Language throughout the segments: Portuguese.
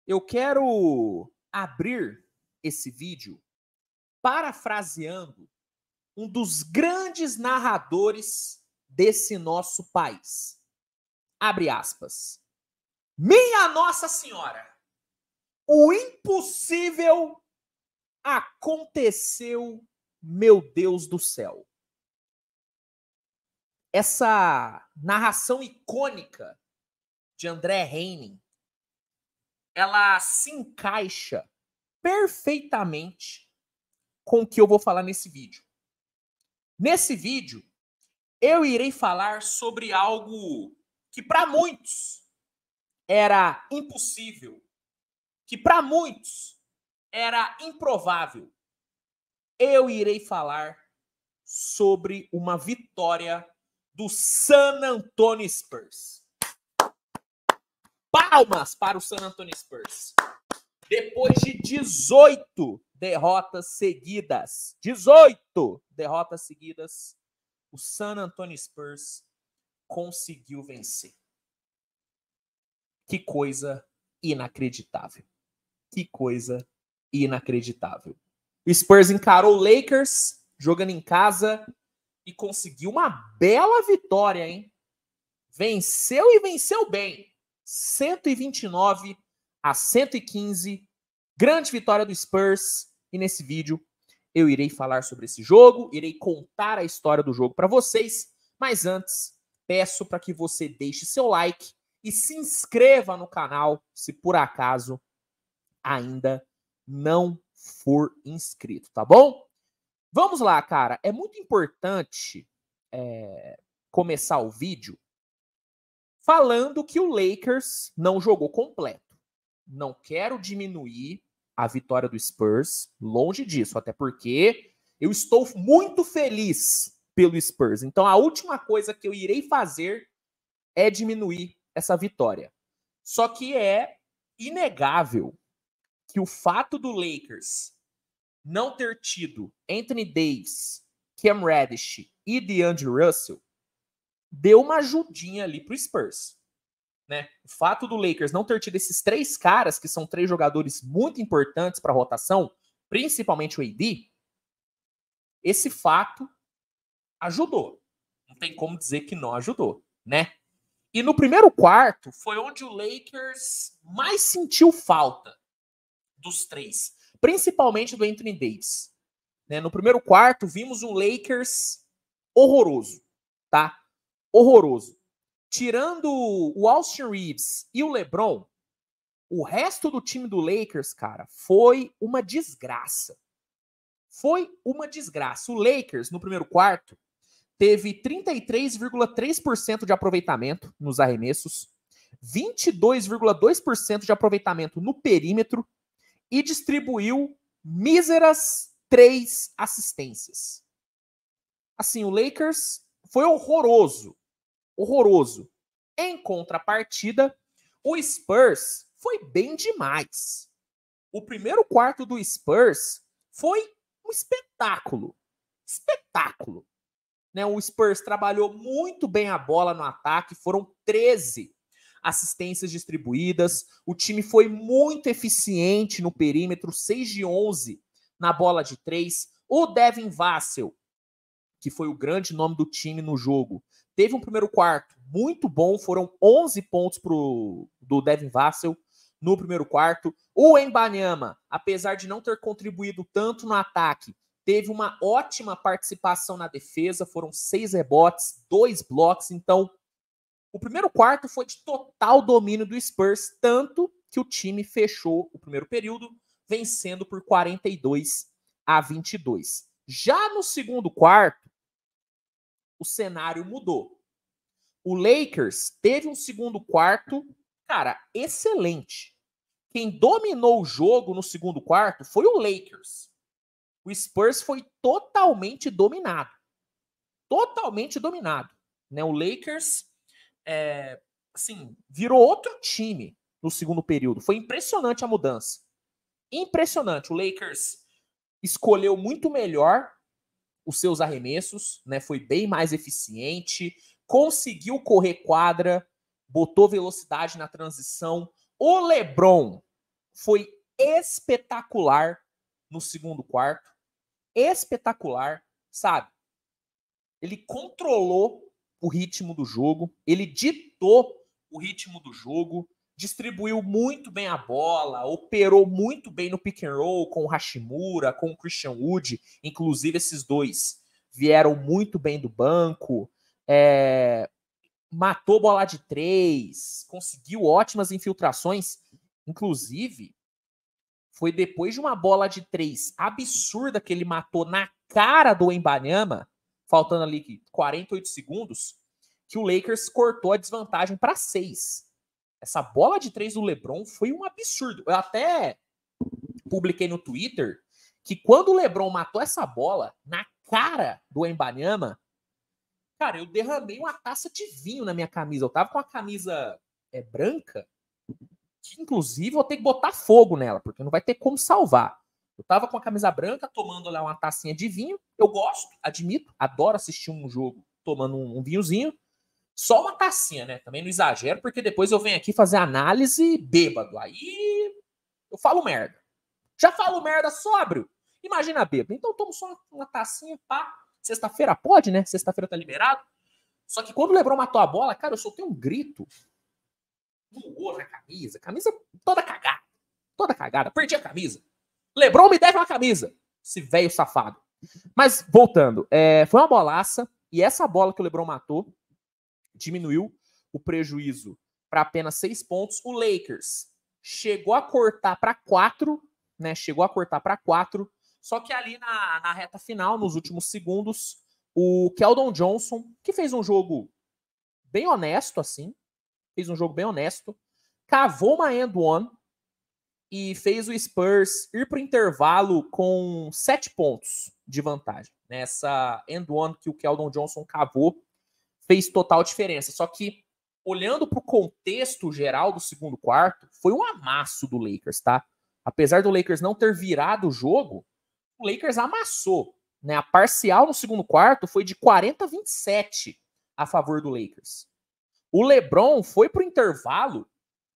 Eu quero abrir esse vídeo parafraseando um dos grandes narradores desse nosso país. Abre aspas. Minha Nossa Senhora, o impossível aconteceu, meu Deus do céu. Essa narração icônica de André Henning, ela se encaixa perfeitamente com o que eu vou falar nesse vídeo. Nesse vídeo, eu irei falar sobre algo que para muitos era impossível, que para muitos era improvável. Eu irei falar sobre uma vitória do San Antonio Spurs. Palmas para o San Antonio Spurs. Depois de 18 derrotas seguidas, 18 derrotas seguidas, o San Antonio Spurs conseguiu vencer. Que coisa inacreditável. Que coisa inacreditável. O Spurs encarou o Lakers jogando em casa e conseguiu uma bela vitória, hein? Venceu e venceu bem. 129-115. Grande vitória do Spurs. E nesse vídeo eu irei falar sobre esse jogo, irei contar a história do jogo para vocês. Mas antes, peço para que você deixe seu like e se inscreva no canal se por acaso ainda não for inscrito, tá bom? Vamos lá, cara. É muito importante começar o vídeo falando que o Lakers não jogou completo. Não quero diminuir a vitória do Spurs, longe disso, até porque eu estou muito feliz pelo Spurs. Então a última coisa que eu irei fazer é diminuir essa vitória. Só que é inegável que o fato do Lakers não ter tido Anthony Davis, Cam Reddish e DeAndre Russell deu uma ajudinha ali pro Spurs, né? O fato do Lakers não ter tido esses três caras, que são três jogadores muito importantes para a rotação, principalmente o AD, esse fato ajudou. Não tem como dizer que não ajudou, né? E no primeiro quarto foi onde o Lakers mais sentiu falta dos três, principalmente do Anthony Davis. Né? No primeiro quarto vimos um Lakers horroroso, tá? Horroroso. Tirando o Austin Reeves e o LeBron, o resto do time do Lakers, cara, foi uma desgraça. Foi uma desgraça. O Lakers, no primeiro quarto, teve 33,3% de aproveitamento nos arremessos, 22,2% de aproveitamento no perímetro e distribuiu míseras 3 assistências. Assim, o Lakers foi horroroso. Horroroso. Em contrapartida, o Spurs foi bem demais. O primeiro quarto do Spurs foi um espetáculo. Espetáculo. Né? O Spurs trabalhou muito bem a bola no ataque, foram 13 assistências distribuídas, o time foi muito eficiente no perímetro, 6 de 11 na bola de 3. O Devin Vassell, que foi o grande nome do time no jogo, teve um primeiro quarto muito bom, foram 11 pontos do Devin Vassell no primeiro quarto. O Wembanyama, apesar de não ter contribuído tanto no ataque, teve uma ótima participação na defesa, foram 6 rebotes, 2 blocos, então o primeiro quarto foi de total domínio do Spurs, tanto que o time fechou o primeiro período vencendo por 42-22. Já no segundo quarto, o cenário mudou. O Lakers teve um segundo quarto, cara, excelente. Quem dominou o jogo no segundo quarto foi o Lakers. O Spurs foi totalmente dominado. Totalmente dominado. Né? O Lakers assim, virou outro time no segundo período. Foi impressionante a mudança. Impressionante. O Lakers escolheu muito melhor os seus arremessos, né? Foi bem mais eficiente, conseguiu correr quadra, botou velocidade na transição. O LeBron foi espetacular no segundo quarto. Espetacular, sabe? Ele controlou o ritmo do jogo, ele ditou o ritmo do jogo, distribuiu muito bem a bola, operou muito bem no pick and roll com o Hashimura, com o Christian Wood, inclusive esses dois vieram muito bem do banco, matou bola de 3, conseguiu ótimas infiltrações, inclusive foi depois de uma bola de 3 absurda que ele matou na cara do Wembanyama, faltando ali 48 segundos, que o Lakers cortou a desvantagem para 6. Essa bola de 3 do LeBron foi um absurdo. Eu até publiquei no Twitter que quando o LeBron matou essa bola na cara do Wembanyama, cara, eu derramei uma taça de vinho na minha camisa. Eu tava com a camisa branca, que inclusive vou ter que botar fogo nela, porque não vai ter como salvar. Eu tava com a camisa branca, tomando lá uma tacinha de vinho. Eu gosto, admito, adoro assistir um jogo tomando um vinhozinho. Só uma tacinha, né? Também não exagero, porque depois eu venho aqui fazer análise bêbado. Aí eu falo merda. Já falo merda sóbrio. Imagina bêbado. Então eu tomo só uma tacinha, pá. Sexta-feira pode, né? Sexta-feira tá liberado. Só que quando o LeBron matou a bola, cara, eu soltei um grito. Voou na camisa. Camisa toda cagada. Toda cagada. Perdi a camisa. LeBron me deve uma camisa. Esse velho safado. Mas, voltando. Foi uma bolaça. E essa bola que o LeBron matou diminuiu o prejuízo para apenas 6 pontos. O Lakers chegou a cortar para 4, né? Chegou a cortar para 4. Só que ali na reta final, nos últimos segundos, o Keldon Johnson, que fez um jogo bem honesto, assim, cavou uma end one e fez o Spurs ir para o intervalo com 7 pontos de vantagem. Nessa end one que o Keldon Johnson cavou, fez total diferença. Só que, olhando para o contexto geral do segundo quarto, foi um amasso do Lakers, tá? Apesar do Lakers não ter virado o jogo, o Lakers amassou. Né? A parcial no segundo quarto foi de 40-27 a favor do Lakers. O LeBron foi para o intervalo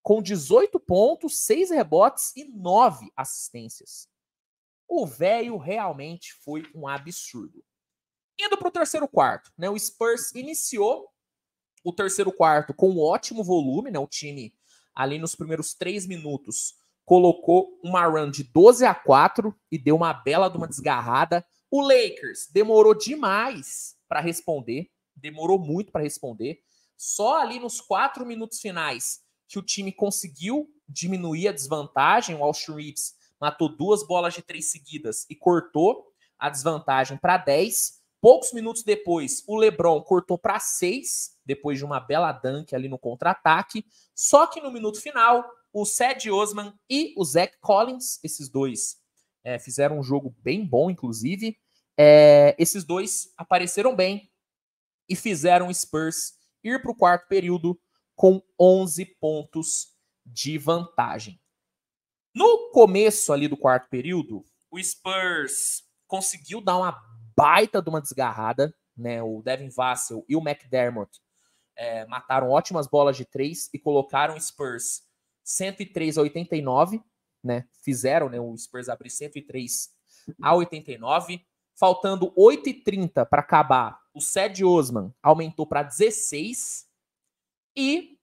com 18 pontos, 6 rebotes e 9 assistências. O velho realmente foi um absurdo. Indo para o terceiro quarto, né? O Spurs iniciou o terceiro quarto com um ótimo volume, né? O time ali nos primeiros 3 minutos colocou uma run de 12-4 e deu uma bela de uma desgarrada. O Lakers demorou demais para responder, demorou muito para responder. Só ali nos 4 minutos finais que o time conseguiu diminuir a desvantagem. O Austin Reeves matou 2 bolas de 3 seguidas e cortou a desvantagem para 10. Poucos minutos depois, o LeBron cortou para 6, depois de uma bela dunk ali no contra-ataque. Só que no minuto final, o Cedi Osman e o Zach Collins, esses dois fizeram um jogo bem bom, inclusive. Esses dois apareceram bem e fizeram o Spurs ir para o quarto período com 11 pontos de vantagem. No começo ali do quarto período, o Spurs conseguiu dar uma baita de uma desgarrada, né? O Devin Vassell e o McDermott mataram ótimas bolas de 3 e colocaram o Spurs 103-89, né? Fizeram, né, o Spurs abrir 103-89. Faltando 8h30 para acabar, o Cedi Osman aumentou para 16. E,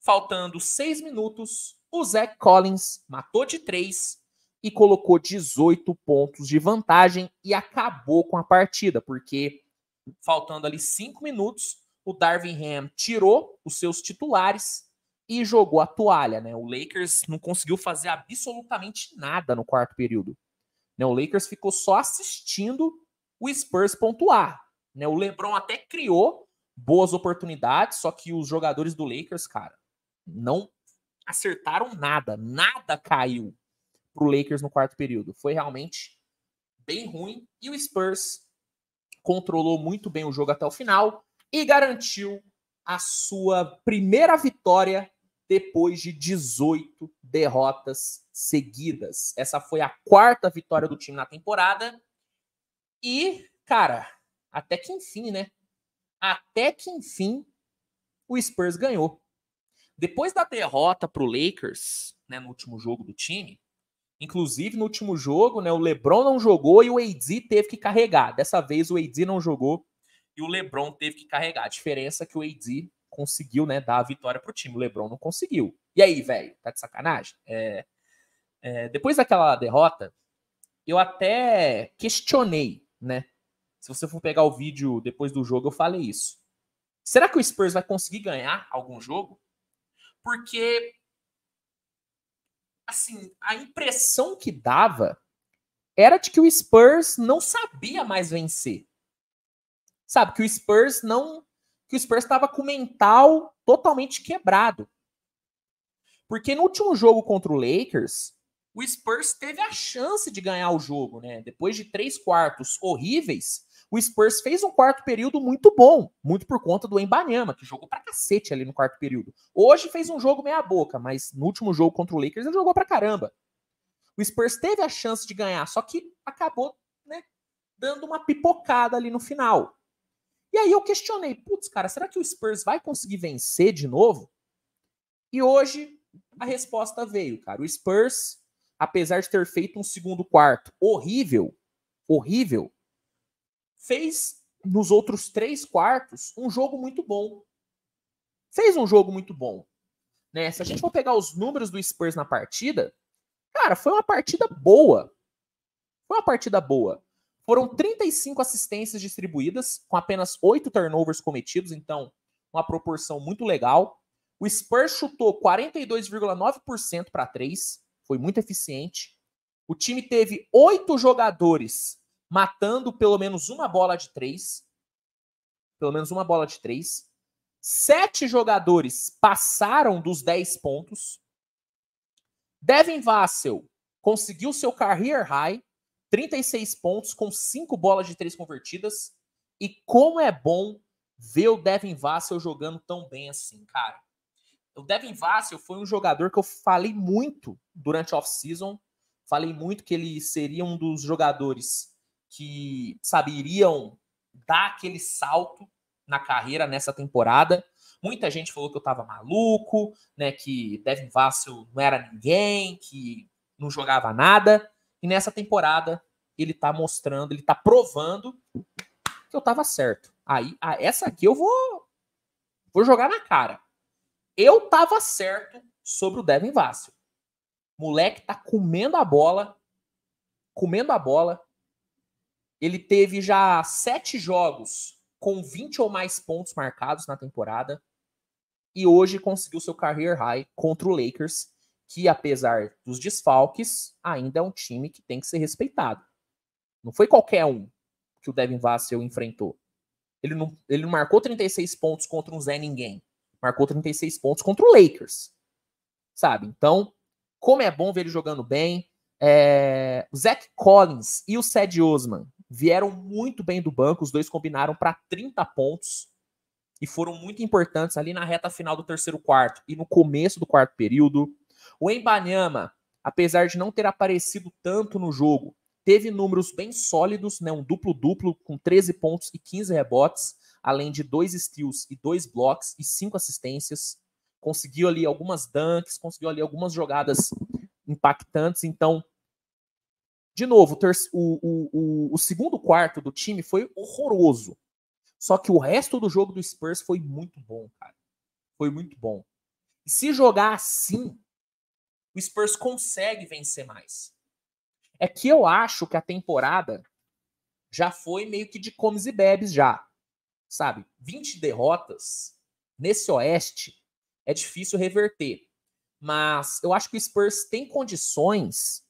faltando 6 minutos, o Zach Collins matou de 3 e colocou 18 pontos de vantagem e acabou com a partida, porque faltando ali 5 minutos, o Darvin Ham tirou os seus titulares e jogou a toalha, né? O Lakers não conseguiu fazer absolutamente nada no quarto período. Né? O Lakers ficou só assistindo o Spurs pontuar. Né? O LeBron até criou boas oportunidades, só que os jogadores do Lakers, cara, não acertaram nada. Nada caiu pro Lakers no quarto período. Foi realmente bem ruim. E o Spurs controlou muito bem o jogo até o final e garantiu a sua primeira vitória depois de 18 derrotas seguidas. Essa foi a 4ª vitória do time na temporada. E, cara, até que enfim, né? Até que enfim o Spurs ganhou. Depois da derrota pro Lakers, né, no último jogo do time, inclusive no último jogo, né, o LeBron não jogou e o AD teve que carregar. Dessa vez o AD não jogou e o LeBron teve que carregar. A diferença é que o AD conseguiu, né, dar a vitória pro time. O LeBron não conseguiu. E aí, velho, tá de sacanagem? Depois daquela derrota, eu até questionei, né? Se você for pegar o vídeo depois do jogo, eu falei isso. Será que o Spurs vai conseguir ganhar algum jogo? Porque, assim, a impressão que dava era de que o Spurs não sabia mais vencer. Sabe, que o Spurs não... que o Spurs estava com o mental totalmente quebrado. Porque no último jogo contra o Lakers, o Spurs teve a chance de ganhar o jogo, né? Depois de 3 quartos horríveis, o Spurs fez um quarto período muito bom, muito por conta do Wembanyama, que jogou pra cacete ali no quarto período. Hoje fez um jogo meia boca, mas no último jogo contra o Lakers ele jogou pra caramba. O Spurs teve a chance de ganhar, só que acabou, né, dando uma pipocada ali no final. E aí eu questionei, putz, cara, será que o Spurs vai conseguir vencer de novo? E hoje a resposta veio, cara. O Spurs, apesar de ter feito um segundo quarto horrível, fez nos outros 3 quartos um jogo muito bom. Fez um jogo muito bom. Né? Se a gente for pegar os números do Spurs na partida, cara, foi uma partida boa. Foi uma partida boa. Foram 35 assistências distribuídas, com apenas 8 turnovers cometidos, então uma proporção muito legal. O Spurs chutou 42,9% para 3, foi muito eficiente. O time teve 8 jogadores matando pelo menos uma bola de 3. Pelo menos uma bola de 3. 7 jogadores passaram dos 10 pontos. Devin Vassell conseguiu seu career high, 36 pontos com 5 bolas de 3 convertidas. E como é bom ver o Devin Vassell jogando tão bem assim, cara. O Devin Vassell foi um jogador que eu falei muito durante a off-season. Falei muito que ele seria um dos jogadores que, sabe, iriam dar aquele salto na carreira nessa temporada. Muita gente falou que eu tava maluco, né, que Devin Vassell não era ninguém, que não jogava nada. E nessa temporada ele tá mostrando, ele tá provando que eu tava certo. Aí, essa aqui eu vou jogar na cara. Eu tava certo sobre o Devin Vassell. Moleque tá comendo a bola. Comendo a bola. Ele teve já 7 jogos com 20 ou mais pontos marcados na temporada. E hoje conseguiu seu career high contra o Lakers, que apesar dos desfalques, ainda é um time que tem que ser respeitado. Não foi qualquer um que o Devin Vassell enfrentou. Ele não marcou 36 pontos contra um Zé Ninguém. Marcou 36 pontos contra o Lakers. Sabe? Então, como é bom ver ele jogando bem. O Zach Collins e o Cedi Osman vieram muito bem do banco. Os dois combinaram para 30 pontos e foram muito importantes ali na reta final do terceiro quarto e no começo do quarto período. O Wembanyama, apesar de não ter aparecido tanto no jogo, teve números bem sólidos, né? Um duplo-duplo com 13 pontos e 15 rebotes, além de 2 steals e 2 blocks e 5 assistências. Conseguiu ali algumas dunks, conseguiu ali algumas jogadas impactantes. Então, de novo, o segundo quarto do time foi horroroso. Só que o resto do jogo do Spurs foi muito bom, cara. Foi muito bom. E se jogar assim, o Spurs consegue vencer mais. É que eu acho que a temporada já foi meio que de comes e bebes já. Sabe? 20 derrotas nesse Oeste é difícil reverter. Mas eu acho que o Spurs tem condições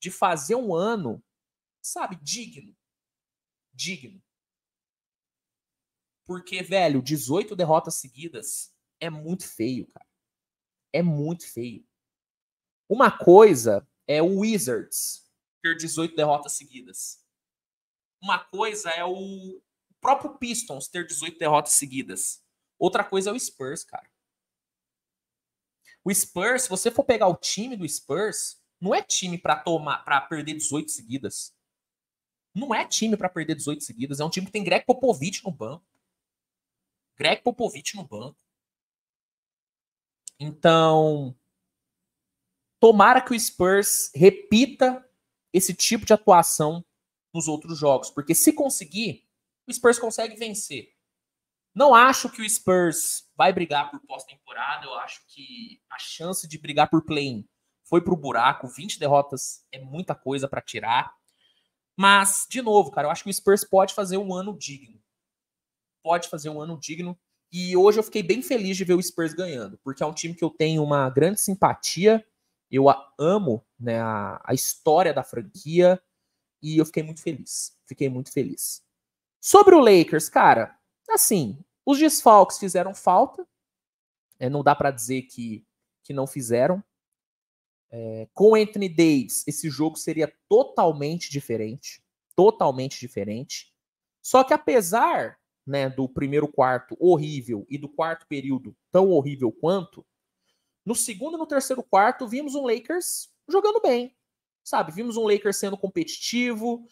de fazer um ano, sabe, digno. Digno. Porque, velho, 18 derrotas seguidas é muito feio, cara. É muito feio. Uma coisa é o Wizards ter 18 derrotas seguidas. Uma coisa é o próprio Pistons ter 18 derrotas seguidas. Outra coisa é o Spurs, cara. O Spurs, se você for pegar o time do Spurs, não é time para perder 18 seguidas. Não é time para perder 18 seguidas. É um time que tem Greg Popovich no banco. Greg Popovich no banco. Então, tomara que o Spurs repita esse tipo de atuação nos outros jogos, porque se conseguir, o Spurs consegue vencer. Não acho que o Spurs vai brigar por pós-temporada, eu acho que a chance de brigar por play-in foi pro buraco, 20 derrotas é muita coisa para tirar. Mas, de novo, cara, eu acho que o Spurs pode fazer um ano digno. Pode fazer um ano digno. E hoje eu fiquei bem feliz de ver o Spurs ganhando, porque é um time que eu tenho uma grande simpatia. Eu amo, né, a história da franquia e eu fiquei muito feliz. Fiquei muito feliz. Sobre o Lakers, cara, assim, os desfalques fizeram falta. Não dá para dizer que não fizeram. Com o Anthony Davis, esse jogo seria totalmente diferente. Totalmente diferente. Só que apesar, né, do primeiro quarto horrível e do quarto período tão horrível quanto, no segundo e no terceiro quarto vimos um Lakers jogando bem. Sabe, vimos um Lakers sendo competitivo.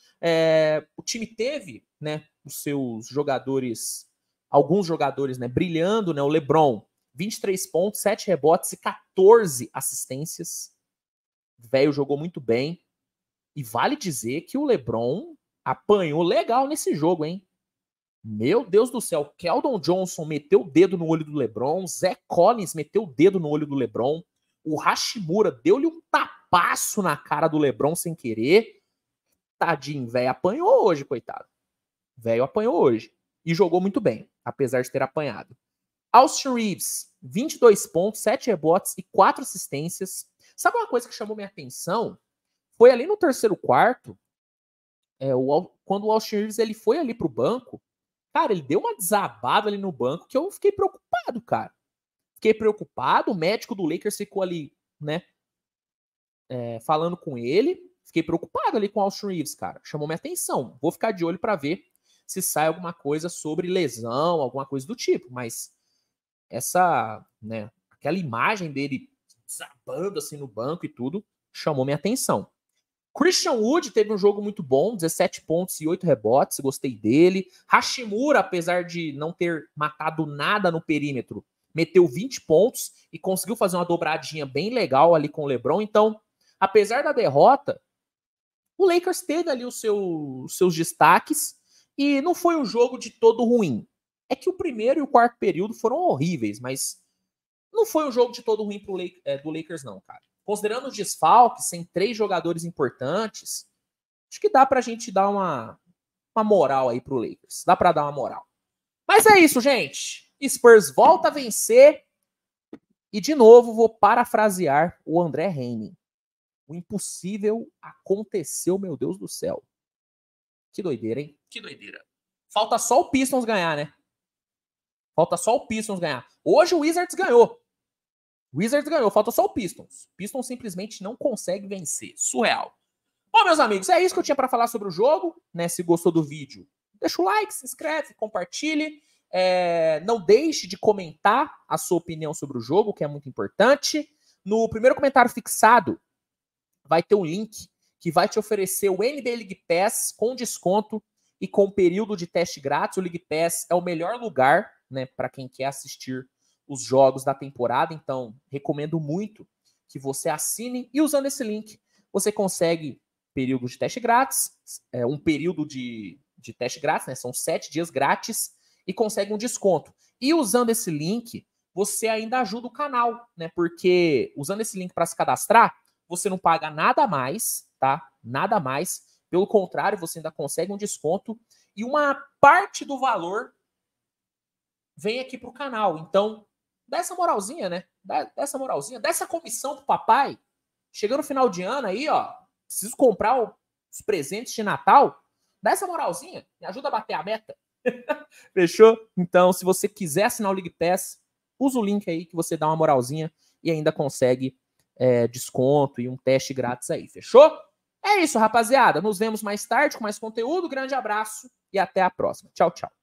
O time teve, né, os seus jogadores, alguns jogadores, né, brilhando, né, o LeBron, 23 pontos, 7 rebotes e 14 assistências. O velho jogou muito bem. E vale dizer que o LeBron apanhou legal nesse jogo, hein? Meu Deus do céu, Keldon Johnson meteu o dedo no olho do LeBron, Zach Collins meteu o dedo no olho do LeBron, o Hashimura deu-lhe um tapaço na cara do LeBron sem querer. Tadinho, velho, apanhou hoje, coitado. Velho apanhou hoje. E jogou muito bem, apesar de ter apanhado. Austin Reeves, 22 pontos, 7 rebotes e 4 assistências. Sabe uma coisa que chamou minha atenção? Foi ali no terceiro quarto, quando o Austin Reeves ele foi ali pro banco, cara, ele deu uma desabada ali no banco que eu fiquei preocupado, cara. Fiquei preocupado, o médico do Lakers ficou ali, né, falando com ele. Fiquei preocupado ali com o Austin Reeves, cara. Chamou minha atenção. Vou ficar de olho para ver se sai alguma coisa sobre lesão, alguma coisa do tipo. Mas né, aquela imagem dele desabando assim no banco e tudo, chamou minha atenção. Christian Wood teve um jogo muito bom, 17 pontos e 8 rebotes, gostei dele. Hashimura, apesar de não ter matado nada no perímetro, meteu 20 pontos e conseguiu fazer uma dobradinha bem legal ali com o LeBron. Então, apesar da derrota, o Lakers teve ali os seus destaques e não foi um jogo de todo ruim. É que o primeiro e o quarto período foram horríveis, mas não foi um jogo de todo ruim do Lakers não, cara. Considerando os desfalques, sem 3 jogadores importantes, acho que dá pra gente dar uma moral aí pro Lakers. Dá pra dar uma moral. Mas é isso, gente. Spurs volta a vencer. E, de novo, vou parafrasear o André Henning. O impossível aconteceu, meu Deus do céu. Que doideira, hein? Que doideira. Falta só o Pistons ganhar, né? Falta só o Pistons ganhar. Hoje o Wizards ganhou. Wizards ganhou, falta só o Pistons. Pistons simplesmente não consegue vencer. Surreal. Bom, meus amigos, é isso que eu tinha para falar sobre o jogo. Né? Se gostou do vídeo, deixa o like, se inscreve, compartilhe. Não deixe de comentar a sua opinião sobre o jogo, que é muito importante. No primeiro comentário fixado, vai ter um link que vai te oferecer o NBA League Pass com desconto e com período de teste grátis. O League Pass é o melhor lugar, né, para quem quer assistir os jogos da temporada, então recomendo muito que você assine e usando esse link você consegue período de teste grátis, um período de teste grátis, né? São 7 dias grátis e consegue um desconto. E usando esse link, você ainda ajuda o canal, né? Porque usando esse link para se cadastrar, você não paga nada mais, tá? Nada mais. Pelo contrário, você ainda consegue um desconto e uma parte do valor vem aqui pro canal. Então, dá essa moralzinha, né? Dá essa moralzinha, dá essa comissão pro papai. Chegando no final de ano aí, ó, preciso comprar os presentes de Natal. Dá essa moralzinha, me ajuda a bater a meta. Fechou? Então, se você quiser assinar o League Pass, usa o link aí que você dá uma moralzinha e ainda consegue desconto e um teste grátis aí. Fechou? É isso, rapaziada. Nos vemos mais tarde com mais conteúdo. Grande abraço e até a próxima. Tchau, tchau.